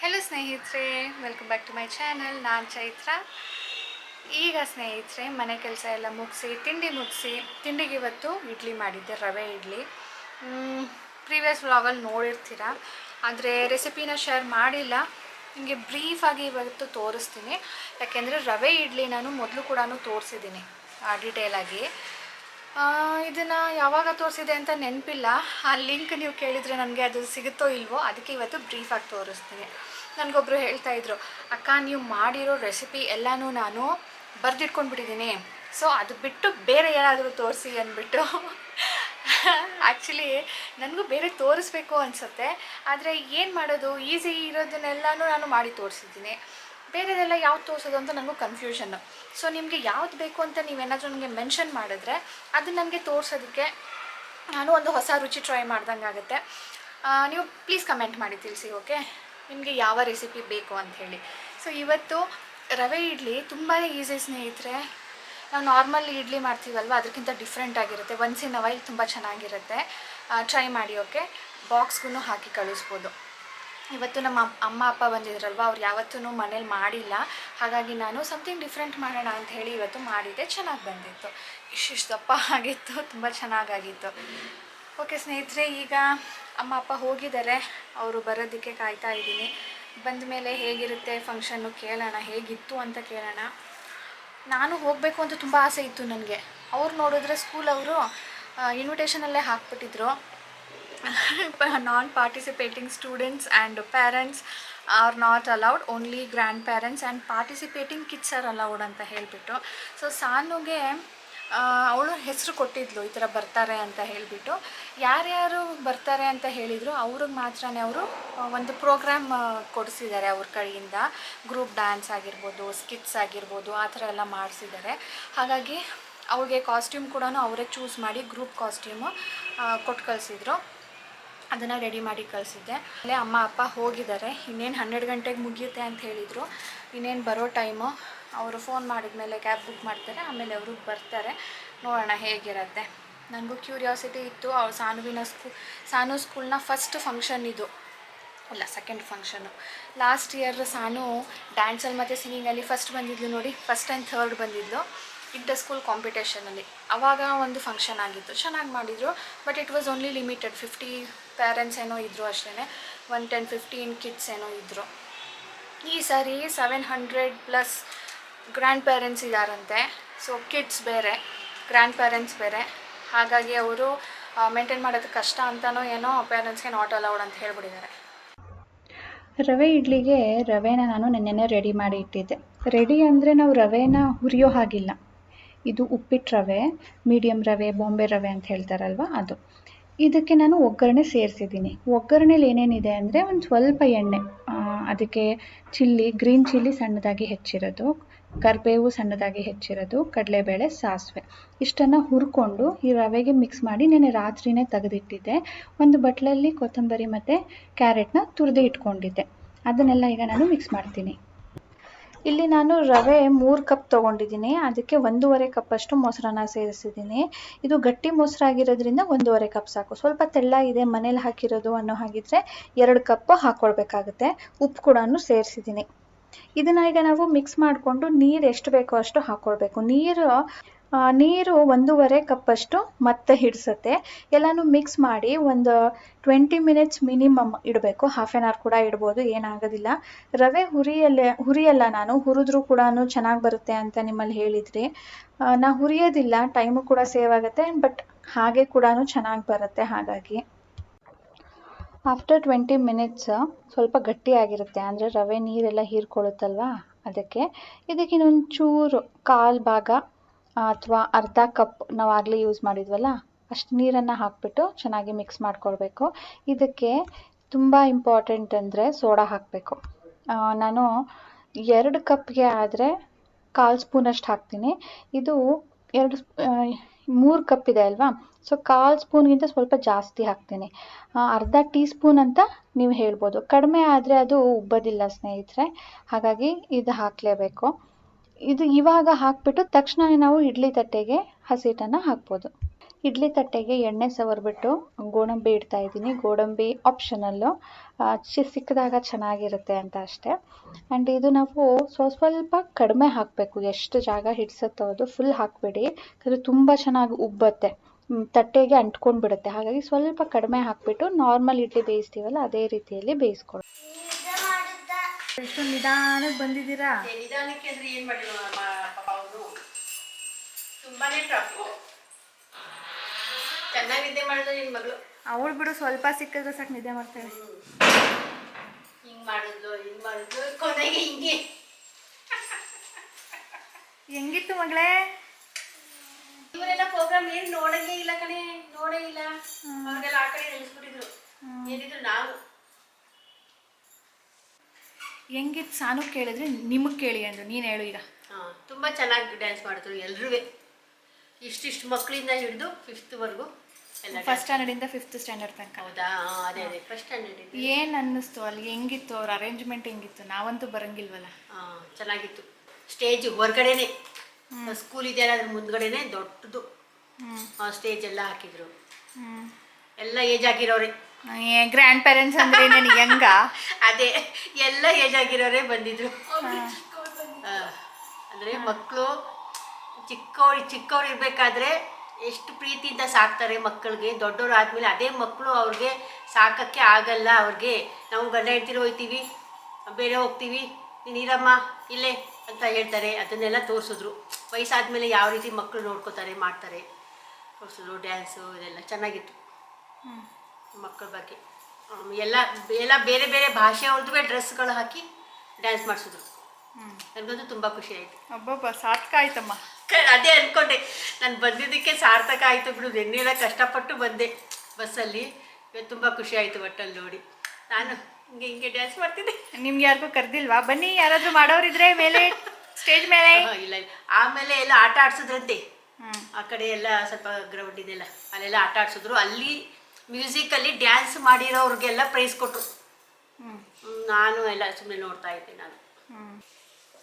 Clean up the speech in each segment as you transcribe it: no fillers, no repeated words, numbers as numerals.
Hello ಸ್ನೇಹಿತರೆ, welcome back to my channel. ನಾನು ಚೈತ್ರ. ಈಗ ಸ್ನೇಹಿತರೆ ಮನೆ ಕೆಲಸ ಎಲ್ಲ ಮುಗಿಸಿ ತಿಂಡಿಗೆ ಇವತ್ತು ಇಡ್ಲಿ ಮಾಡಿದ್ದೆ, ರವೆ ಇಡ್ಲಿ. ಪ್ರೀವಿಯಸ್ ವ್ಲಾಗಲ್ಲಿ ನೋಡಿರ್ತೀರ, ಆದರೆ ರೆಸಿಪಿನ ಶೇರ್ ಮಾಡಿಲ್ಲ. ನಿಮಗೆ ಬ್ರೀಫಾಗಿ ಇವತ್ತು ತೋರಿಸ್ತೀನಿ. ಯಾಕೆಂದರೆ ರವೆ ಇಡ್ಲಿ ನಾನು ಮೊದಲು ಕೂಡ ತೋರಿಸಿದ್ದೀನಿ ಡೀಟೇಲಾಗಿ. ಇದನ್ನು ಯಾವಾಗ ತೋರಿಸಿದೆ ಅಂತ ನೆನಪಿಲ್ಲ. ಆ ಲಿಂಕ್ ನೀವು ಕೇಳಿದರೆ ನನಗೆ ಅದು ಸಿಗುತ್ತೋ ಇಲ್ವೋ, ಅದಕ್ಕೆ ಇವತ್ತು ಬ್ರೀಫಾಗಿ ತೋರಿಸ್ತೀನಿ. ನನಗೊಬ್ಬರು ಹೇಳ್ತಾಯಿದ್ರು, ಅಕ್ಕ ನೀವು ಮಾಡಿರೋ ರೆಸಿಪಿ ಎಲ್ಲನೂ ನಾನು ಬರೆದಿಟ್ಕೊಂಡ್ಬಿಟ್ಟಿದ್ದೀನಿ, ಸೊ ಅದು ಬಿಟ್ಟು ಬೇರೆ ಏನಾದರೂ ತೋರಿಸಿ ಅಂದ್ಬಿಟ್ಟು. ಆ್ಯಕ್ಚುಲಿ ನನಗೂ ಬೇರೆ ತೋರಿಸ್ಬೇಕು ಅನಿಸುತ್ತೆ, ಆದರೆ ಏನು ಮಾಡೋದು, ಈಸಿ ಇರೋದನ್ನೆಲ್ಲನೂ ನಾನು ಮಾಡಿ ತೋರಿಸಿದ್ದೀನಿ. ಬೇರೆದೆಲ್ಲ ಯಾವ್ದು ತೋರಿಸೋದು ಅಂತ ನನಗೂ ಕನ್ಫ್ಯೂಷನ್ನು. ಸೊ ನಿಮಗೆ ಯಾವ್ದು ಬೇಕು ಅಂತ ನೀವೇನಾದರೂ ನನಗೆ ಮೆನ್ಷನ್ ಮಾಡಿದ್ರೆ ಅದು ನನಗೆ ತೋರಿಸೋದಕ್ಕೆ ನಾನು ಒಂದು ಹೊಸ ರುಚಿ ಟ್ರೈ ಮಾಡ್ದಂಗೆ ಆಗುತ್ತೆ. ನೀವು ಪ್ಲೀಸ್ ಕಮೆಂಟ್ ಮಾಡಿ ತಿಳಿಸಿ, ಓಕೆ, ನಿಮಗೆ ಯಾವ ರೆಸಿಪಿ ಬೇಕು ಅಂಥೇಳಿ. ಸೊ ಇವತ್ತು ರವೆ ಇಡ್ಲಿ ತುಂಬಾ ಈಸಿ ಸ್ನೇಹಿತರೆ. ನಾವು ನಾರ್ಮಲ್ ಇಡ್ಲಿ ಮಾಡ್ತೀವಲ್ವ, ಅದಕ್ಕಿಂತ ಡಿಫ್ರೆಂಟ್ ಆಗಿರುತ್ತೆ. ಒನ್ಸ್ ಇನ್ ಅ ವೈಲ್ ತುಂಬ ಚೆನ್ನಾಗಿರುತ್ತೆ. ಟ್ರೈ ಮಾಡಿ, ಓಕೆ. ಬಾಕ್ಸ್ಗೂ ಹಾಕಿ ಕಳಿಸ್ಬೋದು. ಇವತ್ತು ನಮ್ಮ ಅಮ್ಮ ಅಪ್ಪ ಬಂದಿದ್ರಲ್ವ, ಅವ್ರು ಯಾವತ್ತೂ ಮನೇಲಿ ಮಾಡಿಲ್ಲ. ಹಾಗಾಗಿ ನಾನು ಸಮಥಿಂಗ್ ಡಿಫ್ರೆಂಟ್ ಮಾಡೋಣ ಅಂತ ಹೇಳಿ ಇವತ್ತು ಮಾಡಿದ್ದೆ. ಚೆನ್ನಾಗಿ ಬಂದಿತ್ತು, ಇಷ್ಟಿಷ್ಟು ದಪ್ಪ ಆಗಿತ್ತು, ತುಂಬ ಚೆನ್ನಾಗಾಗಿತ್ತು. ಓಕೆ ಸ್ನೇಹಿತರೆ, ಈಗ ಅಮ್ಮ ಅಪ್ಪ ಹೋಗಿದ್ದಾರೆ, ಅವರು ಬರೋದಕ್ಕೆ ಕಾಯ್ತಾ ಇದ್ದೀನಿ. ಬಂದ ಮೇಲೆ ಹೇಗಿರುತ್ತೆ ಫಂಕ್ಷನ್ನು ಕೇಳೋಣ, ಹೇಗಿತ್ತು ಅಂತ ಕೇಳೋಣ. ನಾನು ಹೋಗಬೇಕು ಅಂತ ತುಂಬ ಆಸೆ ಇತ್ತು ನನಗೆ. ಅವ್ರು ನೋಡಿದ್ರೆ ಸ್ಕೂಲವರು ಇನ್ವಿಟೇಷನಲ್ಲೇ ಹಾಕ್ಬಿಟ್ಟಿದ್ರು, non participating students and parents are not allowed, only grandparents and participating kids are allowed ಅಂತ ಹೇಳಿಬಿಟ್ಟು. ಸೊ ಸಾನುಗೆ ಅವಳು ಹೆಸರು ಕೊಟ್ಟಿದ್ಲು, ಈ ಥರ ಬರ್ತಾರೆ ಅಂತ ಹೇಳಿಬಿಟ್ಟು. ಯಾರ್ಯಾರು ಬರ್ತಾರೆ ಅಂತ ಹೇಳಿದರು ಅವ್ರಿಗೆ ಮಾತ್ರ ಅವರು ಒಂದು ಪ್ರೋಗ್ರಾಮ್ ಕೊಡಿಸಿದ್ದಾರೆ ಅವ್ರ ಕಡೆಯಿಂದ. ಗ್ರೂಪ್ ಡ್ಯಾನ್ಸ್ ಆಗಿರ್ಬೋದು, ಸ್ಕಿಟ್ಸ್ ಆಗಿರ್ಬೋದು, ಆ ಥರ ಎಲ್ಲ ಮಾಡಿಸಿದ್ದಾರೆ. ಹಾಗಾಗಿ ಅವ್ರಿಗೆ ಕಾಸ್ಟ್ಯೂಮ್ ಕೂಡ ಅವರೇ ಚೂಸ್ ಮಾಡಿ ಗ್ರೂಪ್ ಕಾಸ್ಟ್ಯೂಮು ಕೊಟ್ಟು ಕಳಿಸಿದ್ರು. ಅದನ್ನು ರೆಡಿ ಮಾಡಿ ಕಳಿಸಿದ್ದೆ. ಅಲ್ಲೇ ಅಮ್ಮ ಅಪ್ಪ ಹೋಗಿದ್ದಾರೆ. ಇನ್ನೇನು 12 ಗಂಟೆಗೆ ಮುಗಿಯುತ್ತೆ ಅಂತ ಹೇಳಿದರು. ಇನ್ನೇನು ಬರೋ ಟೈಮು. ಅವರು ಫೋನ್ ಮಾಡಿದ ಮೇಲೆ ಕ್ಯಾಬ್ ಬುಕ್ ಮಾಡ್ತಾರೆ, ಆಮೇಲೆ ಅವರು ಬರ್ತಾರೆ. ನೋಡೋಣ ಹೇಗಿರುತ್ತೆ. ನನಗೂ ಕ್ಯೂರಿಯಾಸಿಟಿ ಇತ್ತು. ಅವ್ರು ಸಾನು ಸ್ಕೂಲ್ನ ಫಸ್ಟ್ ಫಂಕ್ಷನ್ ಇದು, ಇಲ್ಲ second function. Last year Sanu ಡ್ಯಾನ್ಸಲ್ಲಿ ಮತ್ತು ಸಿಂಗಿಂಗಲ್ಲಿ ಫಸ್ಟ್ ಬಂದಿದ್ಲು ನೋಡಿ, ಫಸ್ಟ್ ಆ್ಯಂಡ್ ಥರ್ಡ್ ಬಂದಿದ್ಲು ಇಂಟರ್ ಸ್ಕೂಲ್ ಕಾಂಪಿಟೇಷನಲ್ಲಿ. ಆವಾಗ ಒಂದು ಫಂಕ್ಷನ್ ಆಗಿತ್ತು, ಚೆನ್ನಾಗಿ ಮಾಡಿದರು. But it was only limited, 50 parents ಏನೋ ಇದ್ದರು ಅಷ್ಟೇ, 10-15 ಕಿಡ್ಸ್ ಏನೋ ಇದ್ದರು. ಈ ಸಾರಿ 700+ ಗ್ರ್ಯಾಂಡ್ ಪೇರೆಂಟ್ಸ್ ಇದ್ದಾರಂತೆ. ಸೊ ಕಿಡ್ಸ್ ಬೇರೆ, ಗ್ರ್ಯಾಂಡ್ ಪೇರೆಂಟ್ಸ್ ಬೇರೆ. ಹಾಗಾಗಿ ಅವರು ಮೇಂಟೈನ್ ಮಾಡೋದು ಕಷ್ಟ ಅಂತನೋ ಏನೋ ಪೇರೆಂಟ್ಸ್ಗೆ ನಾಟ್ ಅಲೌಡ್ ಅಂತ ಹೇಳ್ಬಿಟ್ಟಿದ್ದಾರೆ. ರವೆ ಇಡ್ಲಿಗೆ ರವೆನ ನಾನು ನೆನ್ನೆನೇ ರೆಡಿ ಮಾಡಿ ಇಟ್ಟಿದ್ದೆ. ರೆಡಿ ಅಂದರೆ ನಾವು ರವೆನ ಹುರಿಯೋ ಹಾಗಿಲ್ಲ. ಇದು ಉಪ್ಪಿಟ್ಟು ರವೆ, ಮೀಡಿಯಮ್ ರವೆ, ಬಾಂಬೆ ರವೆ ಅಂತ ಹೇಳ್ತಾರಲ್ವ ಅದು. ಇದಕ್ಕೆ ನಾನು ಒಗ್ಗರಣೆ ಸೇರಿಸಿದ್ದೀನಿ. ಒಗ್ಗರಣೆಲಿ ಏನೇನಿದೆ ಅಂದರೆ ಒಂದು ಸ್ವಲ್ಪ ಎಣ್ಣೆ, ಅದಕ್ಕೆ ಗ್ರೀನ್ ಚಿಲ್ಲಿ ಸಣ್ಣದಾಗಿ ಹೆಚ್ಚಿರೋದು, ಕರಿಬೇವು ಸಣ್ಣದಾಗಿ ಹೆಚ್ಚಿರೋದು, ಕಡಲೆಬೇಳೆ, ಸಾಸಿವೆ ಇಷ್ಟನ್ನು ಹುರ್ಕೊಂಡು ಈ ರವೆಗೆ ಮಿಕ್ಸ್ ಮಾಡಿ ನೆನ್ನೆ ರಾತ್ರಿನೇ ತೆಗೆದಿಟ್ಟಿದ್ದೆ. ಒಂದು ಬಟ್ಲಲ್ಲಿ ಕೊತ್ತಂಬರಿ ಮತ್ತು ಕ್ಯಾರೆಟ್ನ ತುರಿದು ಇಟ್ಕೊಂಡಿದ್ದೆ. ಅದನ್ನೆಲ್ಲ ಈಗ ನಾನು ಮಿಕ್ಸ್ ಮಾಡ್ತೀನಿ. ಇಲ್ಲಿ ನಾನು ರವೆ 3 ಕಪ್ ತೊಗೊಂಡಿದ್ದೀನಿ. ಅದಕ್ಕೆ 1.5 ಕಪ್ಪಷ್ಟು ಮೊಸರನ್ನ ಸೇರಿಸಿದ್ದೀನಿ. ಇದು ಗಟ್ಟಿ ಮೊಸರಾಗಿರೋದ್ರಿಂದ 1.5 ಕಪ್ ಸಾಕು. ಸ್ವಲ್ಪ ತೆಳ್ಳ ಇದೆ, ಮನೇಲಿ ಹಾಕಿರೋದು ಅನ್ನೋ ಹಾಗಿದ್ರೆ 2 ಕಪ್ ಹಾಕ್ಕೊಳ್ಬೇಕಾಗುತ್ತೆ. ಉಪ್ಪು ಕೂಡ ಸೇರಿಸಿದ್ದೀನಿ. ಇದನ್ನು ಈಗ ನಾವು ಮಿಕ್ಸ್ ಮಾಡಿಕೊಂಡು ನೀರು ಎಷ್ಟು ಬೇಕೋ ಅಷ್ಟು ಹಾಕ್ಕೊಳ್ಬೇಕು. ನೀರು 1.5 ಕಪ್ಪಷ್ಟು ಮತ್ತೆ ಹಿಡಿಸುತ್ತೆ. ಎಲ್ಲನೂ ಮಿಕ್ಸ್ ಮಾಡಿ ಒಂದು 20 ಮಿನಿಟ್ಸ್ ಮಿನಿಮಮ್ ಇಡಬೇಕು. ಹಾಫ್ ಆನ್ ಅವರ್ ಕೂಡ ಇಡ್ಬೋದು, ಏನಾಗೋದಿಲ್ಲ. ರವೆ ಹುರಿಯಲ್ಲ ನಾನು, ಹುರಿದ್ರೂ ಕೂಡ ಚೆನ್ನಾಗಿ ಬರುತ್ತೆ ಅಂತ ನಿಮ್ಮಲ್ಲಿ ಹೇಳಿದ್ರಿ. ನಾ ಹುರಿಯೋದಿಲ್ಲ, ಟೈಮು ಕೂಡ ಸೇವ್ ಆಗುತ್ತೆ, ಬಟ್ ಹಾಗೆ ಕೂಡ ಚೆನ್ನಾಗಿ ಬರುತ್ತೆ. ಹಾಗಾಗಿ ಆಫ್ಟರ್ 20 ಮಿನಿಟ್ಸ್ ಸ್ವಲ್ಪ ಗಟ್ಟಿಯಾಗಿರುತ್ತೆ, ಅಂದರೆ ರವೆ ನೀರೆಲ್ಲ ಹೀರ್ಕೊಳ್ಳುತ್ತಲ್ವ, ಅದಕ್ಕೆ ಇನ್ನೊಂದು ಚೂರು 1/4 ಭಾಗ ಅಥವಾ ಅರ್ಧ ಕಪ್ ನಾವು ಆಗಲೇ ಯೂಸ್ ಮಾಡಿದ್ವಲ್ಲ ಅಷ್ಟು ನೀರನ್ನು ಹಾಕಿಬಿಟ್ಟು ಚೆನ್ನಾಗಿ ಮಿಕ್ಸ್ ಮಾಡ್ಕೊಳ್ಬೇಕು. ಇದಕ್ಕೆ ತುಂಬ ಇಂಪಾರ್ಟೆಂಟ್ ಅಂದರೆ ಸೋಡಾ ಹಾಕಬೇಕು. ನಾನು 2 ಕಪ್ಗೆ ಆದರೆ 1/4 ಸ್ಪೂನಷ್ಟು ಹಾಕ್ತೀನಿ. ಇದು 3 ಕಪ್ ಇದೆ ಅಲ್ವಾ, ಸೊ 1/4 ಸ್ಪೂನ್ಗಿಂತ ಸ್ವಲ್ಪ ಜಾಸ್ತಿ ಹಾಕ್ತೀನಿ. ಅರ್ಧ ಟೀ ಸ್ಪೂನ್ ಅಂತ ನೀವು ಹೇಳ್ಬೋದು. ಕಡಿಮೆ ಆದರೆ ಅದು ಉಬ್ಬೋದಿಲ್ಲ ಸ್ನೇಹಿತರೆ, ಹಾಗಾಗಿ ಇದು ಹಾಕಲೇಬೇಕು. ಇದು ಇವಾಗ ಹಾಕ್ಬಿಟ್ಟು ತಕ್ಷಣ ನಾವು ಇಡ್ಲಿ ತಟ್ಟೆಗೆ ಹಸಿಟ್ಟನ್ನು ಹಾಕ್ಬೋದು. ಇಡ್ಲಿ ತಟ್ಟೆಗೆ ಎಣ್ಣೆ ಸವರ್ಬಿಟ್ಟು ಗೋಡಂಬಿ ಇಡ್ತಾ ಇದ್ದೀನಿ. ಗೋಡಂಬಿ ಆಪ್ಷನಲ್ಲು, ಸಿಕ್ಕಿದಾಗ ಚೆನ್ನಾಗಿರುತ್ತೆ ಅಂತ ಅಷ್ಟೇ. ಆ್ಯಂಡ್ ಇದು ನಾವು ಸ್ವಲ್ಪ ಕಡಿಮೆ ಹಾಕಬೇಕು, ಎಷ್ಟು ಜಾಗ ಹಿಡಿಸುತ್ತೋ ಅದು ಫುಲ್ ಹಾಕಬೇಡಿ, ಯಾಕಂದರೆ ತುಂಬ ಚೆನ್ನಾಗಿ ಉಬ್ಬತ್ತೆ, ತಟ್ಟೆಗೆ ಅಂಟ್ಕೊಂಡ್ಬಿಡುತ್ತೆ. ಹಾಗಾಗಿ ಸ್ವಲ್ಪ ಕಡಿಮೆ ಹಾಕಿಬಿಟ್ಟು ನಾರ್ಮಲ್ ಇಡ್ಲಿ ಬೇಯಿಸ್ತೀವಲ್ಲ ಅದೇ ರೀತಿಯಲ್ಲಿ ಬೇಯಿಸ್ಕೊಳ್ಳಿ. ಎಷ್ಟು ನಿಧಾನಕ್ಕೆ ಬಂದಿದ್ದೀರಾ? ನಿಧಾನಕ್ಕೆ ಅಂದ್ರೆ ಏನು ಮಾಡಿಲ್ಲ ಅವನು ತುಂಬಾನೇ ಟ್ರಾಫಿಕ್. ಚೆನ್ನಾಗಿ ನಿದ್ದೆ ಮಾಡಿದ್ರೆ ನಿನ್ನ ಮಗಳು ಅವಳು ಬಿಡು, ಸ್ವಲ್ಪ ಸಿಕ್ಕಿದ್ರೆ ಸಾಕು ನಿದ್ದೆ ಮಾಡ್ತಾಳೆ. ಹಿಂಗೆ ಮಾಡಿದ್ಲು ಕೊನೆಗೆ ಹಿಂಗೆ. ಹೆಂಗಿತ್ತು ಮಗಳೇ? ಇವರೆಲ್ಲ ಪ್ರೋಗ್ರಾಮ್ ಏನು ನೋಡಂಗೇ ಇಲ್ಲ ಕಣೆ, ನೋಡೇ ಇಲ್ಲ. ಅವ್ರಿಗೆಲ್ಲ ಆ ಕಡೆ ನಿಲ್ಲಿಸ್ಬಿಟ್ಟಿದ್ರು. ಏನಿದ್ರು ನಾವು ಹೆಂಗಿತ್ತು ಸಾನು ಕೇಳಿದ್ರೆ ನಿಮಗೆ ಕೇಳಿ ಅಂದ್ರು, ನೀನು ಹೇಳು ಈಗ. ತುಂಬ ಚೆನ್ನಾಗಿ ಡ್ಯಾನ್ಸ್ ಮಾಡಿದ್ರು ಎಲ್ರೂ. ಇಷ್ಟಿಷ್ಟು ಮಕ್ಕಳಿಂದ ಹಿಡಿದು 5th ವರೆಗೂ ಎಲ್ಲ. ಫಸ್ಟ್ ಸ್ಟ್ಯಾಂಡರ್ಡಿಂದ 5th ಸ್ಟ್ಯಾಂಡರ್ಡ್ ತನಕ. ಹೌದಾ? ಅದೇ ಫಸ್ಟ್ ಸ್ಟ್ಯಾಂಡರ್ಡ್. ಏನು ಅನ್ನಿಸ್ತು ಅಲ್ಲಿ? ಹೆಂಗಿತ್ತು ಅವ್ರ ಅರೇಂಜ್ಮೆಂಟ್? ಹೆಂಗಿತ್ತು? ನಾವಂತೂ ಬರಂಗಿಲ್ವಲ್ಲ. ಚೆನ್ನಾಗಿತ್ತು. ಸ್ಟೇಜ್ ಹೊರಗಡೆನೆ, ಸ್ಕೂಲ್ ಇದೆಯಲ್ಲ ಅದ್ರ ಮುಂದ್ಗಡೆನೆ ದೊಡ್ಡದು ಸ್ಟೇಜ್ ಎಲ್ಲ ಹಾಕಿದ್ರು. ಎಲ್ಲ ಏಜ್ ಆಗಿರೋರೆ, ಗ್ರ್ಯಾಂಡ್ ಪೇರೆಂಟ್ಸ್ ಅಂದ್ರೆ ನನಗೆ ಹೆಂಗ? ಅದೇ ಎಲ್ಲ ಏಜ್ ಆಗಿರೋರೆ ಬಂದಿದ್ರು. ಅಂದರೆ ಮಕ್ಕಳು ಚಿಕ್ಕವ್ರು ಇರಬೇಕಾದ್ರೆ ಎಷ್ಟು ಪ್ರೀತಿಯಿಂದ ಸಾಕ್ತಾರೆ ಮಕ್ಕಳಿಗೆ. ದೊಡ್ಡವರು ಆದಮೇಲೆ ಅದೇ ಮಕ್ಕಳು ಅವ್ರಿಗೆ ಸಾಕೋಕ್ಕೆ ಆಗಲ್ಲ. ಅವ್ರಿಗೆ ನಾವು ಗಂಡ ಹೆಂಡ್ತಿರು ಹೋಗ್ತೀವಿ, ಬೇರೆ ಹೋಗ್ತೀವಿ, ನೀನು ಇರಮ್ಮ ಇಲ್ಲೇ ಅಂತ ಹೇಳ್ತಾರೆ. ಅದನ್ನೆಲ್ಲ ತೋರಿಸಿದ್ರು. ವಯಸ್ಸಾದ್ಮೇಲೆ ಯಾವ ರೀತಿ ಮಕ್ಕಳು ನೋಡ್ಕೋತಾರೆ ಮಾಡ್ತಾರೆ ತೋರಿಸಿದ್ರು. ಡ್ಯಾನ್ಸು ಇದೆಲ್ಲ ಚೆನ್ನಾಗಿತ್ತು ಮಕ್ಕಳ ಬಗ್ಗೆ. ಎಲ್ಲ ಬೇರೆ ಬೇರೆ ಭಾಷೆಯವ್ರದ್ದು ಡ್ರೆಸ್ಗಳು ಹಾಕಿ ಡ್ಯಾನ್ಸ್ ಮಾಡಿಸಿದ್ರು. ನನಗಂತೂ ತುಂಬ ಖುಷಿ ಆಯಿತು. ಒಬ್ಬೊಬ್ಬ ಸಾರ್ಥಕ ಆಯ್ತಮ್ಮ. ಅದೇ ಅಂದ್ಕೊಂಡೆ, ನಾನು ಬಂದಿದ್ದಕ್ಕೆ ಸಾರ್ಥಕ ಆಯಿತು ಬಿಡು. ನೆನ್ನೆಲ್ಲ ಕಷ್ಟಪಟ್ಟು ಬಂದೆ ಬಸ್ಸಲ್ಲಿ. ತುಂಬ ಖುಷಿ ಆಯಿತು ಒಟ್ಟಲ್ಲಿ ನೋಡಿ. ನಾನು ಹಿಂಗೆ ಡ್ಯಾನ್ಸ್ ಮಾಡ್ತಿದ್ದೆ. ನಿಮ್ಗೆ ಯಾರಿಗೂ ಕರೆದಿಲ್ವಾ? ಬನ್ನಿ, ಯಾರಾದರೂ ಮಾಡೋರಿದ್ರೆ ಮೇಲೆ ಸ್ಟೇಜ್ ಮೇಲೆ. ಇಲ್ಲ, ಆಮೇಲೆ ಎಲ್ಲ ಆಟ ಆಡ್ಸಿದ್ರಂತೆ. ಆ ಕಡೆ ಎಲ್ಲ ಸ್ವಲ್ಪ ಗ್ರೌಂಡ್ ಇದೆಲ್ಲ, ಅಲ್ಲೆಲ್ಲ ಆಟ ಆಡ್ಸಿದ್ರು. ಅಲ್ಲಿ ಮ್ಯೂಸಿಕಲ್ಲಿ ಡ್ಯಾನ್ಸ್ ಮಾಡಿರೋರಿಗೆಲ್ಲ ಪ್ರೈಸ್ ಕೊಟ್ಟರು. ನಾನು ಎಲ್ಲ ಸುಮ್ಮನೆ ನೋಡ್ತಾ ಇದ್ದೆ. ನಾನು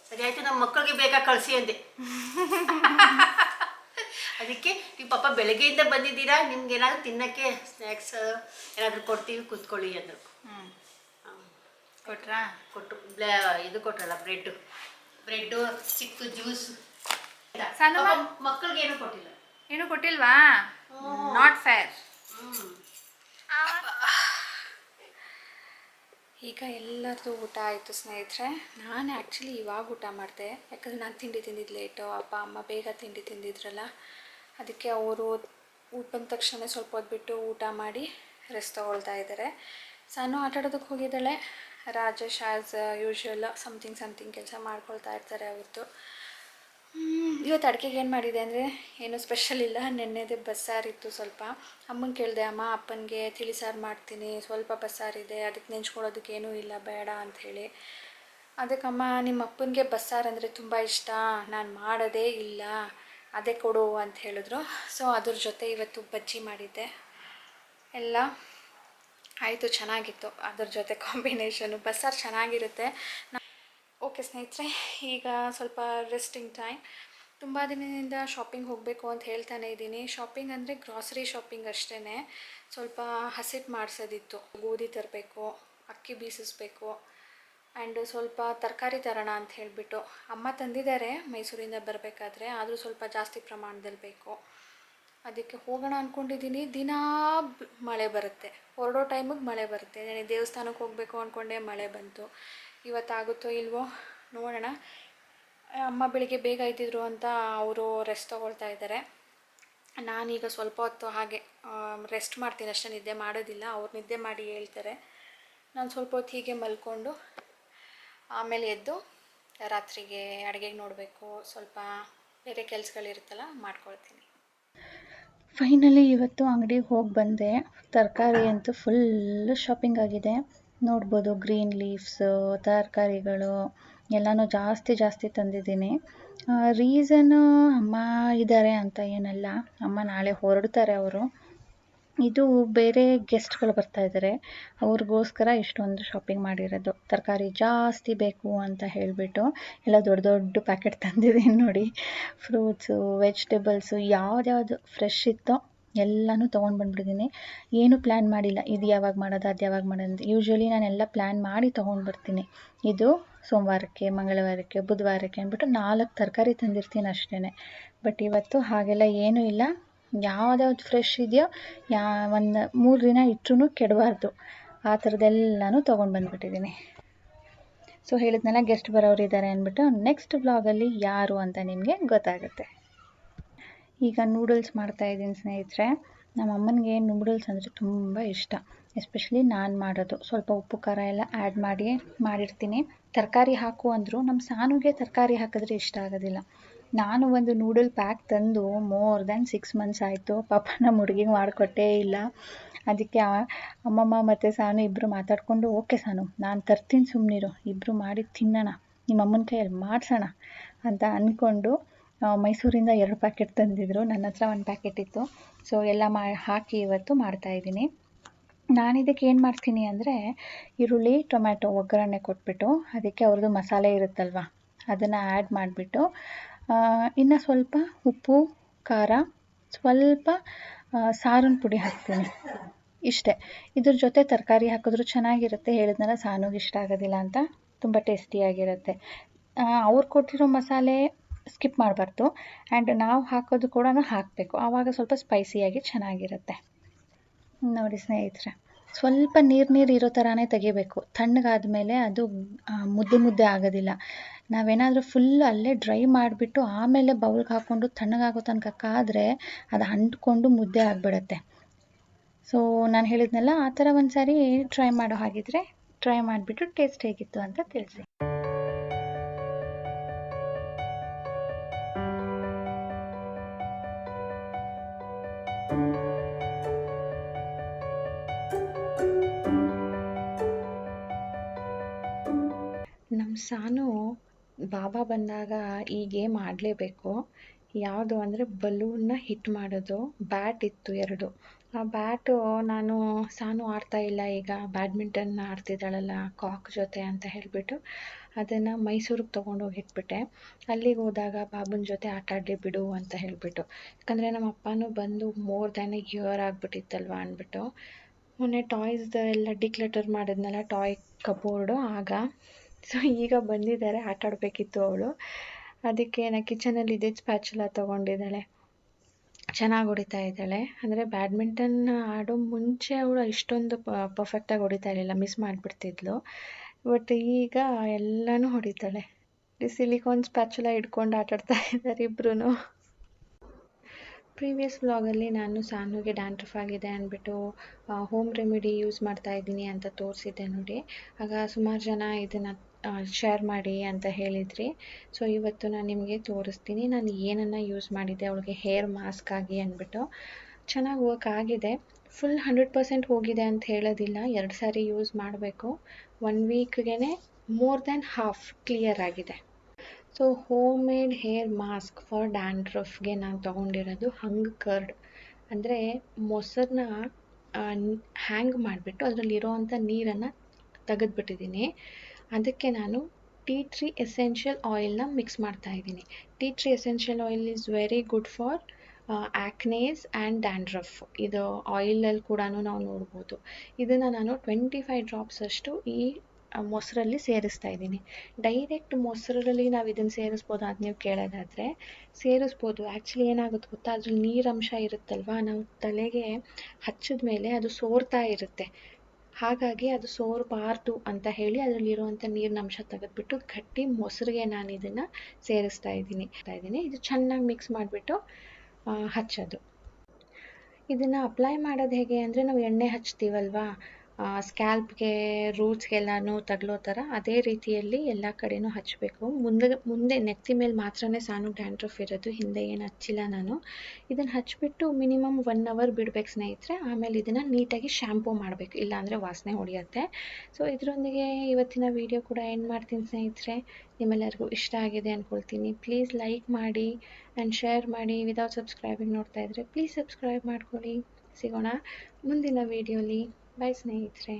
ಸರಿ ಆಯಿತು, ನಮ್ಮ ಮಕ್ಕಳಿಗೆ ಬೇಗ ಕಳಿಸಿ ಅಂದೆ. ಅದಕ್ಕೆ ನೀವು ಪಾಪ ಬೆಳಗ್ಗೆಯಿಂದ ಬಂದಿದ್ದೀರಾ, ನಿಮ್ಗೆ ಏನಾದರೂ ತಿನ್ನೋಕ್ಕೆ ಸ್ನ್ಯಾಕ್ಸ್ ಏನಾದರೂ ಕೊಡ್ತೀವಿ, ಕೂತ್ಕೊಳ್ಳಿ ಅಂದರು. ಕೊಟ್ಟರು. ಇದು ಕೊಟ್ರಲ್ಲ, ಬ್ರೆಡ್ಡು ಚಿಕ್ಕ ಜ್ಯೂಸ್. ಮಕ್ಕಳಿಗೆ ಏನೂ ಕೊಟ್ಟಿಲ್ಲ. ಏನು ಕೊಟ್ಟಿಲ್ವಾ? Not fair. ಈಗ ಎಲ್ಲರದು ಊಟ ಆಯಿತು ಸ್ನೇಹಿತರೆ. ನಾನು ಆ್ಯಕ್ಚುಲಿ ಇವಾಗ ಊಟ ಮಾಡಿದೆ, ಯಾಕಂದರೆ ನಾನು ತಿಂಡಿ ತಿಂದಿದ್ದು ಲೇಟು. ಅಪ್ಪ ಅಮ್ಮ ಬೇಗ ತಿಂಡಿ ತಿಂದಿದ್ರಲ್ಲ, ಅದಕ್ಕೆ ಅವರು ಊಟ ಬಂದ ತಕ್ಷಣ ಸ್ವಲ್ಪ ಹೊತ್ತು ಊಟ ಮಾಡಿ ರೆಸ್ಟ್ ತೊಗೊಳ್ತಾ ಇದ್ದಾರೆ. ಸಾನು ಆಟಾಡೋದಕ್ಕೆ ಹೋಗಿದ್ದಾಳೆ. ರಾಜೇಶ್ ಆ್ಯಸ್ ಯೂಶ್ವಲ್ ಸಮಥಿಂಗ್ ಕೆಲಸ ಮಾಡ್ಕೊಳ್ತಾ ಇರ್ತಾರೆ ಅವ್ರದ್ದು. ಇವತ್ತು ಅಡುಗೆಗೆ ಏನು ಮಾಡಿದೆ ಅಂದರೆ ಏನೂ ಸ್ಪೆಷಲ್ ಇಲ್ಲ. ನೆನ್ನೆದೇ ಬಸ್ಸಾರಿತ್ತು. ಸ್ವಲ್ಪ ಅಮ್ಮಂಗೆ ಕೇಳಿದೆ, ಅಮ್ಮ ಅಪ್ಪನಿಗೆ ತಿಳಿಸಾರು ಮಾಡ್ತೀನಿ, ಸ್ವಲ್ಪ ಬಸ್ಸಾರಿದೆ, ಅದಕ್ಕೆ ನೆಂಚ್ಕೊಳ್ಳೋದಕ್ಕೆ ಏನೂ ಇಲ್ಲ, ಬೇಡ ಅಂಥೇಳಿ. ಅದಕ್ಕಮ್ಮ ನಿಮ್ಮ ಅಪ್ಪನಿಗೆ ಬಸ್ಸಾರು ಅಂದರೆ ತುಂಬ ಇಷ್ಟ, ನಾನು ಮಾಡೋದೇ ಇಲ್ಲ, ಅದೇ ಕೊಡು ಅಂತ ಹೇಳಿದ್ರು. ಸೊ ಅದ್ರ ಜೊತೆ ಇವತ್ತು ಬಜ್ಜಿ ಮಾಡಿದ್ದೆ. ಎಲ್ಲ ಆಯಿತು, ಚೆನ್ನಾಗಿತ್ತು. ಅದ್ರ ಜೊತೆ ಕಾಂಬಿನೇಷನು ಬಸ್ಸಾರು ಚೆನ್ನಾಗಿರುತ್ತೆ. ಓಕೆ ಸ್ನೇಹಿತರೆ, ಈಗ ಸ್ವಲ್ಪ ರೆಸ್ಟಿಂಗ್ ಟೈಮ್. ತುಂಬ ದಿನದಿಂದ ಶಾಪಿಂಗ್ ಹೋಗಬೇಕು ಅಂತ ಹೇಳ್ತಾನೆ ಇದ್ದೀನಿ. ಶಾಪಿಂಗ್ ಅಂದರೆ ಗ್ರಾಸರಿ ಶಾಪಿಂಗ್ ಅಷ್ಟೇ. ಸ್ವಲ್ಪ ಹಸಿಟ್ಟು ಮಾಡಿಸೋದಿತ್ತು. ಗೋಧಿ ತರಬೇಕು, ಅಕ್ಕಿ ಬೀಸಿಸ್ಬೇಕು, ಆ್ಯಂಡ್ ಸ್ವಲ್ಪ ತರಕಾರಿ ತರೋಣ ಅಂತ ಹೇಳಿಬಿಟ್ಟು ಅಮ್ಮ ತಂದಿದ್ದಾರೆ ಮೈಸೂರಿಂದ ಬರಬೇಕಾದ್ರೆ. ಆದರೂ ಸ್ವಲ್ಪ ಜಾಸ್ತಿ ಪ್ರಮಾಣದಲ್ಲಿ ಬೇಕು. ಅದಕ್ಕೆ ಹೋಗೋಣ ಅಂದ್ಕೊಂಡಿದ್ದೀನಿ. ದಿನ ಮಳೆ ಬರುತ್ತೆ, ಹೊರಡೋ ಟೈಮಿಗೆ ಮಳೆ ಬರುತ್ತೆ. ನಾನು ದೇವಸ್ಥಾನಕ್ಕೆ ಹೋಗಬೇಕು ಅಂದ್ಕೊಂಡೆ, ಮಳೆ ಬಂತು. ಇವತ್ತಾಗುತ್ತೋ ಇಲ್ವೋ ನೋಡೋಣ. ಅಮ್ಮ ಬೆಳಿಗ್ಗೆ ಬೇಗ ಇದ್ದಿದ್ರು ಅಂತ ಅವರು ರೆಸ್ಟ್ ತೊಗೊಳ್ತಾ ಇದ್ದಾರೆ. ನಾನೀಗ ಸ್ವಲ್ಪ ಹೊತ್ತು ಹಾಗೆ ರೆಸ್ಟ್ ಮಾಡ್ತೀನಿ ಅಷ್ಟೇ, ನಿದ್ದೆ ಮಾಡೋದಿಲ್ಲ. ಅವ್ರು ನಿದ್ದೆ ಮಾಡಿ ಹೇಳ್ತಾರೆ. ನಾನು ಸ್ವಲ್ಪ ಹೊತ್ತು ಹೀಗೆ ಮಲ್ಕೊಂಡು ಆಮೇಲೆ ಎದ್ದು ರಾತ್ರಿಗೆ ಅಡುಗೆಗೆ ನೋಡಬೇಕು, ಸ್ವಲ್ಪ ಬೇರೆ ಕೆಲಸಗಳಿರುತ್ತಲ್ಲ ಮಾಡ್ಕೊಳ್ತೀನಿ. ಫೈನಲಿ ಇವತ್ತು ಅಂಗಡಿಗೆ ಹೋಗಿ ಬಂದೆ. ತರಕಾರಿ ಅಂತೂ ಫುಲ್ ಶಾಪಿಂಗ್ ಆಗಿದೆ. ನೋಡ್ಬೋದು, ಗ್ರೀನ್ ಲೀವ್ಸು, ತರಕಾರಿಗಳು ಎಲ್ಲನೂ ಜಾಸ್ತಿ ತಂದಿದ್ದೀನಿ. ರೀಸನ್ನು ಅಮ್ಮ ಇದ್ದಾರೆ ಅಂತ ಏನಲ್ಲ, ಅಮ್ಮ ನಾಳೆ ಹೊರಡ್ತಾರೆ ಅವರು. ಇದು ಬೇರೆ ಗೆಸ್ಟ್ಗಳು ಬರ್ತಾ ಇದ್ದಾರೆ, ಅವ್ರಿಗೋಸ್ಕರ ಇಷ್ಟೊಂದು ಶಾಪಿಂಗ್ ಮಾಡಿರೋದು. ತರಕಾರಿ ಜಾಸ್ತಿ ಬೇಕು ಅಂತ ಹೇಳಿಬಿಟ್ಟು ಎಲ್ಲ ದೊಡ್ಡ ಪ್ಯಾಕೆಟ್ ತಂದಿದ್ದೀನಿ ನೋಡಿ. ಫ್ರೂಟ್ಸು, ವೆಜಿಟೇಬಲ್ಸು, ಯಾವ್ದ್ಯಾವುದು ಫ್ರೆಶ್ ಇತ್ತೋ ಎಲ್ಲನೂ ತೊಗೊಂಡು ಬಂದುಬಿಟ್ಟಿದ್ದೀನಿ. ಏನು ಪ್ಲ್ಯಾನ್ ಮಾಡಿಲ್ಲ, ಇದು ಯಾವಾಗ ಮಾಡೋದು ಅದು ಯಾವಾಗ ಮಾಡೋದು ಅಂತ. ಯೂಶ್ವಲಿ ನಾನೆಲ್ಲ ಪ್ಲ್ಯಾನ್ ಮಾಡಿ ತೊಗೊಂಡು ಬರ್ತೀನಿ. ಇದು ಸೋಮವಾರಕ್ಕೆ, ಮಂಗಳವಾರಕ್ಕೆ, ಬುಧವಾರಕ್ಕೆ ಅಂದ್ಬಿಟ್ಟು 4 ತರಕಾರಿ ತಂದಿರ್ತೀನಿ ಅಷ್ಟೇ. ಬಟ್ ಇವತ್ತು ಹಾಗೆಲ್ಲ ಏನೂ ಇಲ್ಲ. ಯಾವ್ದ್ಯಾವ್ದು ಫ್ರೆಶ್ ಇದೆಯೋ ಒಂದು 3 ದಿನ ಇಟ್ಟರೂ ಕೆಡಬಾರ್ದು, ಆ ಥರದ್ದೆಲ್ಲನೂ ತೊಗೊಂಡು ಬಂದುಬಿಟ್ಟಿದ್ದೀನಿ. ಸೊ ಹೇಳಿದ್ನಲ್ಲ, ಗೆಸ್ಟ್ ಬರೋರು ಇದ್ದಾರೆ ಅಂದ್ಬಿಟ್ಟು. ನೆಕ್ಸ್ಟ್ ವ್ಲಾಗಲ್ಲಿ ಯಾರು ಅಂತ ನಿಮಗೆ ಗೊತ್ತಾಗುತ್ತೆ. ಈಗ ನೂಡಲ್ಸ್ ಮಾಡ್ತಾಯಿದ್ದೀನಿ ಸ್ನೇಹಿತರೆ. ನಮ್ಮ ಅಮ್ಮನಿಗೆ ನೂಡಲ್ಸ್ ಅಂದರೆ ತುಂಬ ಇಷ್ಟ. ಎಸ್ಪೆಷಲಿ ನಾನು ಮಾಡೋದು ಸ್ವಲ್ಪ ಉಪ್ಪು ಖಾರ ಎಲ್ಲ ಆ್ಯಡ್ ಮಾಡಿರ್ತೀನಿ. ತರಕಾರಿ ಹಾಕು ಅಂದರು. ನಮ್ಮ ಸಾನುಗೆ ತರಕಾರಿ ಹಾಕಿದ್ರೆ ಇಷ್ಟ ಆಗೋದಿಲ್ಲ. ನಾನು ಒಂದು ನೂಡಲ್ ಪ್ಯಾಕ್ ತಂದು ಮೋರ್ ದ್ಯಾನ್ 6 ಮಂತ್ಸ್ ಆಯಿತು. ಪಾಪ ನಮ್ಮ ಹುಡುಗಿಗೆ ಮಾಡಿಕೊಟ್ಟೇ ಇಲ್ಲ. ಅದಕ್ಕೆ ಅಮ್ಮಮ್ಮ ಮತ್ತು ಸಾನು ಇಬ್ಬರು ಮಾತಾಡಿಕೊಂಡು, ಓಕೆ ಸಾನು ನಾನು ತರ್ತೀನಿ ಸುಮ್ಮನಿರು, ಇಬ್ಬರು ಮಾಡಿ ತಿನ್ನೋಣ, ನಿಮ್ಮ ಅಮ್ಮನ ಕೈಯಲ್ಲಿ ಮಾಡಿಸೋಣ ಅಂತ ಅಂದ್ಕೊಂಡು ಮೈಸೂರಿಂದ 2 ಪ್ಯಾಕೆಟ್ ತಂದಿದ್ರು. ನನ್ನ ಹತ್ರ 1 ಪ್ಯಾಕೆಟ್ ಇತ್ತು. ಸೊ ಎಲ್ಲ ಹಾಕಿ ಇವತ್ತು ಮಾಡ್ತಾಯಿದ್ದೀನಿ. ನಾನಿದಕ್ಕೆ ಏನು ಮಾಡ್ತೀನಿ ಅಂದರೆ, ಈರುಳ್ಳಿ ಟೊಮ್ಯಾಟೊ ಒಗ್ಗರಣೆ ಕೊಟ್ಬಿಟ್ಟು, ಅದಕ್ಕೆ ಅವ್ರದ್ದು ಮಸಾಲೆ ಇರುತ್ತಲ್ವ ಅದನ್ನು ಆ್ಯಡ್ ಮಾಡಿಬಿಟ್ಟು, ಇನ್ನು ಸ್ವಲ್ಪ ಉಪ್ಪು ಖಾರ, ಸ್ವಲ್ಪ ಸಾರಿನ ಪುಡಿ ಹಾಕ್ತೀನಿ. ಇಷ್ಟೇ. ಇದ್ರ ಜೊತೆ ತರಕಾರಿ ಹಾಕಿದ್ರು ಚೆನ್ನಾಗಿರುತ್ತೆ. ಹೇಳಿದ್ನಲ್ಲ, ಸಾನುಗೆ ಇಷ್ಟ ಆಗೋದಿಲ್ಲ ಅಂತ. ತುಂಬ ಟೇಸ್ಟಿಯಾಗಿರುತ್ತೆ. ಅವ್ರು ಕೊಟ್ಟಿರೋ ಮಸಾಲೆ ಸ್ಕಿಪ್ ಮಾಡಬಾರ್ದು. ಆ್ಯಂಡ್ ನಾವು ಹಾಕೋದು ಕೂಡ ಹಾಕಬೇಕು, ಆವಾಗ ಸ್ವಲ್ಪ ಸ್ಪೈಸಿಯಾಗಿ ಚೆನ್ನಾಗಿರುತ್ತೆ. ನೋಡಿ ಸ್ನೇಹಿತರೆ, ಸ್ವಲ್ಪ ನೀರು ಇರೋ ಥರನೇ ತೆಗಿಬೇಕು. ತಣ್ಣಗಾದ್ಮೇಲೆ ಅದು ಮುದ್ದೆ ಆಗೋದಿಲ್ಲ. ನಾವೇನಾದರೂ ಫುಲ್ ಅಲ್ಲೇ ಡ್ರೈ ಮಾಡಿಬಿಟ್ಟು ಆಮೇಲೆ ಬೌಲ್ಗೆ ಹಾಕ್ಕೊಂಡು ತಣ್ಣಗಾಗೋ ತನಕ ಕಾದರೆ ಅದು ಅಂಟ್ಕೊಂಡು ಮುದ್ದೆ ಆಗಿಬಿಡುತ್ತೆ. ಸೊ ನಾನು ಹೇಳಿದ್ನಲ್ಲ, ಆ ಥರ ಒಂದು ಸಾರಿ ಟ್ರೈ ಮಾಡೋ ಹಾಗಿದ್ರೆ ಟ್ರೈ ಮಾಡಿಬಿಟ್ಟು ಟೇಸ್ಟ್ ಹೇಗಿತ್ತು ಅಂತ ತಿಳಿಸಿ. ನಮ್ಮ ಸಾನು ಬಾಬಾ ಬಂದಾಗ ಈ ಗೇಮ್ ಆಡಲೇಬೇಕು. ಯಾವುದು ಅಂದರೆ ಬಲೂನ್ನ ಹಿಟ್ ಮಾಡೋದು. ಬ್ಯಾಟ್ ಇತ್ತು 2. ಆ ಬ್ಯಾಟು ಸಾನು ಆಡ್ತಾ ಇಲ್ಲ, ಈಗ ಬ್ಯಾಡ್ಮಿಂಟನ್ ಆಡ್ತಿದ್ದಾಳಲ್ಲ ಕಾಕ್ ಜೊತೆ ಅಂತ ಹೇಳಿಬಿಟ್ಟು ಅದನ್ನು ಮೈಸೂರಿಗೆ ತೊಗೊಂಡೋಗಿ ಇಟ್ಬಿಟ್ಟೆ. ಅಲ್ಲಿಗೆ ಹೋದಾಗ ಬಾಬುನ ಜೊತೆ ಆಟ ಆಡಲಿ ಬಿಡು ಅಂತ ಹೇಳಿಬಿಟ್ಟು. ಯಾಕಂದರೆ ನಮ್ಮ ಅಪ್ಪನೂ ಬಂದು ಮೋರ್ ದ್ಯಾನ್ ಎ ಇಯರ್ ಆಗಿಬಿಟ್ಟಿತ್ತಲ್ವ ಅಂದ್ಬಿಟ್ಟು. ಮೊನ್ನೆ ಟಾಯ್ಸ್ದು ಎಲ್ಲ ಡಿಕ್ಲಟರ್ ಮಾಡಿದ್ನಲ್ಲ, ಟಾಯ್ ಕಬೋರ್ಡು, ಆಗ. ಸೊ ಈಗ ಬಂದಿದ್ದಾರೆ, ಆಟ ಆಡಬೇಕಿತ್ತು ಅವಳು. ಅದಕ್ಕೆ ನಾನು ಕಿಚನಲ್ಲಿ ಇದ್ದಿದ್ದು ಸ್ಪ್ಯಾಚುಲಾ ತೊಗೊಂಡಿದ್ದಾಳೆ. ಚೆನ್ನಾಗಿ ಹೊಡಿತಾ ಇದ್ದಾಳೆ. ಅಂದರೆ ಬ್ಯಾಡ್ಮಿಂಟನ್ ಆಡೋ ಮುಂಚೆ ಅವಳು ಇಷ್ಟೊಂದು ಪರ್ಫೆಕ್ಟಾಗಿ ಹೊಡಿತಾ ಇರಲಿಲ್ಲ, ಮಿಸ್ ಮಾಡಿಬಿಡ್ತಿದ್ಲು. ಬಟ್ ಈಗ ಎಲ್ಲನೂ ಹೊಡಿತಾಳೆ. ಸಿಲಿಕಾನ್ ಸ್ಪ್ಯಾಚುಲಾ ಹಿಡ್ಕೊಂಡು ಆಟಾಡ್ತಾ ಇದ್ದಾರೆ ಇಬ್ಬರೂ. ಪ್ರೀವಿಯಸ್ ವ್ಲಾಗಲ್ಲಿ ನಾನು ಸಾನುಗೆ ಡ್ಯಾಂಡ್ರಫ್ ಆಗಿದೆ ಅಂದ್ಬಿಟ್ಟು ಹೋಮ್ ರೆಮಿಡಿ ಯೂಸ್ ಮಾಡ್ತಾ ಇದ್ದೀನಿ ಅಂತ ತೋರಿಸಿದ್ದೆ ನೋಡಿ. ಆಗ ಸುಮಾರು ಜನ ಇದನ್ನು ಶೇರ್ ಮಾಡಿ ಅಂತ ಹೇಳಿದ್ರಿ. ಸೊ ಇವತ್ತು ನಾನು ನಿಮಗೆ ತೋರಿಸ್ತೀನಿ ನಾನು ಏನನ್ನು ಯೂಸ್ ಮಾಡಿದ್ದೆ ಅವಳಿಗೆ ಹೇರ್ ಮಾಸ್ಕ್ ಆಗಿ ಅಂದ್ಬಿಟ್ಟು. ಚೆನ್ನಾಗಿ ವರ್ಕ್ ಆಗಿದೆ. ಫುಲ್ 100% ಹೋಗಿದೆ ಅಂತ ಹೇಳೋದಿಲ್ಲ. 2 ಸಾರಿ ಯೂಸ್ ಮಾಡಬೇಕು. 1 ವೀಕ್ಗೆ ಮೋರ್ ದ್ಯಾನ್ ಹಾಫ್ ಕ್ಲಿಯರ್ ಆಗಿದೆ. So home made hair mask for ಡ್ಯಾಂಡ್ರಫ್ಗೆ ನಾನು ತೊಗೊಂಡಿರೋದು ಹಂಗ್ ಕರ್ಡ್. ಅಂದರೆ ಮೊಸರನ್ನ ಹ್ಯಾಂಗ್ ಮಾಡಿಬಿಟ್ಟು ಅದರಲ್ಲಿರೋವಂಥ ನೀರನ್ನು ತೆಗೆದುಬಿಟ್ಟಿದ್ದೀನಿ. ಅದಕ್ಕೆ ನಾನು ಟೀ ಟ್ರೀ ಎಸೆನ್ಷಿಯಲ್ ಆಯಿಲ್ನ ಮಿಕ್ಸ್ ಮಾಡ್ತಾಯಿದ್ದೀನಿ. Tea tree essential oil is very good for acnes and dandruff. ಇದು ಆಯಿಲಲ್ಲಿ ಕೂಡ ನಾವು ನೋಡ್ಬೋದು. ಇದನ್ನು ನಾನು 25 ಡ್ರಾಪ್ಸ್ ಅಷ್ಟು ಈ ಮೊಸರಲ್ಲಿ ಸೇರಿಸ್ತಾ ಇದ್ದೀನಿ. ಡೈರೆಕ್ಟ್ ಮೊಸರಲ್ಲಿ ನಾವು ಇದನ್ನು ಸೇರಿಸ್ಬೋದು ಅಂತ ನೀವು ಕೇಳೋದಾದರೆ ಸೇರಿಸ್ಬೋದು. ಆ್ಯಕ್ಚುಲಿ ಏನಾಗುತ್ತೆ ಗೊತ್ತಾ, ಅದ್ರಲ್ಲಿ ನೀರಂಶ ಇರುತ್ತಲ್ವ, ನಾವು ತಲೆಗೆ ಹಚ್ಚಿದ ಮೇಲೆ ಅದು ಸೋರ್ತಾ ಇರುತ್ತೆ. ಹಾಗಾಗಿ ಅದು ಸೋರಬಾರ್ದು ಅಂತ ಹೇಳಿ ಅದರಲ್ಲಿರುವಂಥ ನೀರಿನ ಅಂಶ ತೆಗೆದುಬಿಟ್ಟು ಗಟ್ಟಿ ಮೊಸರಿಗೆ ನಾನು ಇದನ್ನು ಸೇರಿಸ್ತಾ ಇದ್ದೀನಿ. ಇದು ಚೆನ್ನಾಗಿ ಮಿಕ್ಸ್ ಮಾಡಿಬಿಟ್ಟು ಹಚ್ಚೋದು. ಇದನ್ನು ಅಪ್ಲೈ ಮಾಡೋದು ಹೇಗೆ ಅಂದರೆ, ನಾವು ಎಣ್ಣೆ ಹಚ್ತೀವಲ್ವಾ ಸ್ಕ್ಯಾಲ್ಪ್ಗೆ, ರೂಟ್ಸ್ಗೆಲ್ಲನೂ ತಗಲೋ ಥರ ಅದೇ ರೀತಿಯಲ್ಲಿ ಎಲ್ಲ ಕಡೆನೂ ಹಚ್ಚಬೇಕು. ಮುಂದೆ ನೆತ್ತಿ ಮೇಲೆ ಮಾತ್ರನೇ ಸಾನು ಡ್ಯಾಂಡ್ರಫ್ ಇರೋದು, ಹಿಂದೆ ಏನು ಹಚ್ಚಿಲ್ಲ ನಾನು. ಇದನ್ನು ಹಚ್ಚಿಬಿಟ್ಟು ಮಿನಿಮಮ್ 1 ಅವರ್ ಬಿಡಬೇಕು ಸ್ನೇಹಿತರೆ. ಆಮೇಲೆ ಇದನ್ನು ನೀಟಾಗಿ ಶ್ಯಾಂಪೂ ಮಾಡಬೇಕು, ಇಲ್ಲಾಂದರೆ ವಾಸನೆ ಹೊಡೆಯುತ್ತೆ. ಸೊ ಇದರೊಂದಿಗೆ ಇವತ್ತಿನ ವಿಡಿಯೋ ಕೂಡ ಎಂಡ್ ಮಾಡ್ತೀನಿ ಸ್ನೇಹಿತರೆ. ನಿಮ್ಮೆಲ್ಲರಿಗೂ ಇಷ್ಟ ಆಗಿದೆ ಅಂದ್ಕೊಳ್ತೀನಿ. ಪ್ಲೀಸ್ ಲೈಕ್ ಮಾಡಿ ಆ್ಯಂಡ್ ಶೇರ್ ಮಾಡಿ. ವಿದೌಟ್ ಸಬ್ಸ್ಕ್ರೈಬಿಂಗ್ ನೋಡ್ತಾ ಇದ್ದರೆ ಪ್ಲೀಸ್ ಸಬ್ಸ್ಕ್ರೈಬ್ ಮಾಡ್ಕೊಳ್ಳಿ. ಸಿಗೋಣ ಮುಂದಿನ ವಿಡಿಯೋಲಿ. ಬಾಯ್ ಸ್ನೇಹಿತರೆ.